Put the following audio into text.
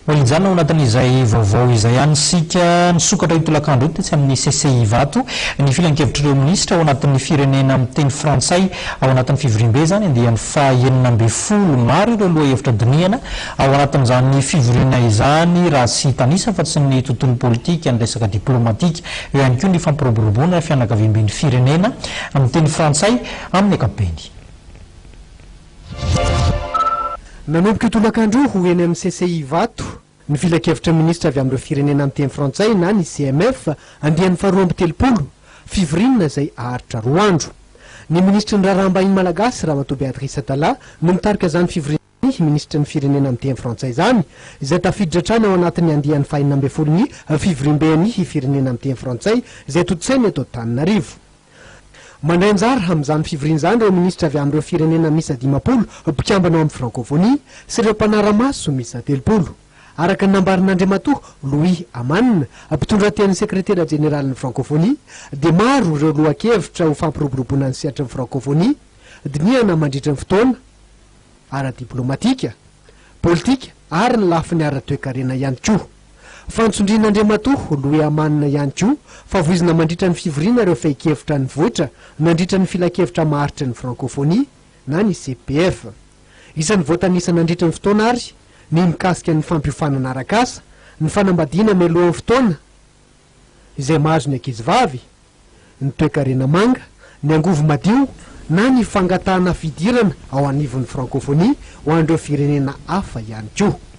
Olinjana ao anatin'izay vaovao izay ihany sika nisokatra itolakandro ity tsy amin'ny CCI vato ny filan-kevitrireo minisitra ao anatin'ny firenena amin'ny teny frantsay ao anatin'ny fivoriam-be zany andehan'ny faha 9 maro ireo loha hevitra diniana ao anatin'izany fivoriana izany raha sy tanisa fa tsy ny tontolo politika ny resaka diplomatika eo ihany koa ny fampiroboroboana fianakaviam-ben'ny firenena amin'ny teny frantsay amin'ny ankapobeny. Nanomboka itolakandro ho eny amin'ny CCI vato ny filan-kevitra minisitra avy amin'ireo firenena amin'ny teny frantsay na ny CMF andian'ny faharoa amby telopolo fivoriana izay aharitra 2 andro. Ny ministry ny raharaham-bahiny malagasy Ramatoa Beatrice Atala no mitarika izany fivoriana ministry ny firenena amin'ny teny frantsay izany izay tafiditra hatrany ao anatin'ny andian'ny faha 14 fivoriam-beny firenena amin'ny teny frantsay izay totsainy eto Antananarivo. Mandray anjara amin'izany fivoriana izany ireo ministra avy amin'ireo firenena misy 10 mpikambana ao amin'ny frankophonie sy ireo mpanara-maso misy 30. Araka ny nambarin'Andriamatoa Louis Amanina, mpitondra ten'ny sekretera jeneralin'ny frankophonie, dia maro ireo lohan-kevitra ho fampiroboroboana ny sehatry ny frankophonie, diniana mandritra ny fotoana ara-diplomatika, politika ary ny lafiny ara-toe-karena ihany koa. Fantsondrian'Andriamatoa Louis Amanina ihany koa fa voizina mandritra ny fivoriana ireo fehi-kevitra ny vohitra nandritra ny filan-kevitra maharitra ny frankophonie na ny CPF. Isan'ny voatanisa nandritra ny fotoana ary ny mikasika ny fampiofanana arak'asa, ny fanambadiana mialohan'ny fotoana izay mahazo ny ankizivavy, ny toe-karena manga, ny angovo madio na ny fangatahana fidirana ao anivon'ny frankophonie ho an'ireo firenena hafa ihany koa.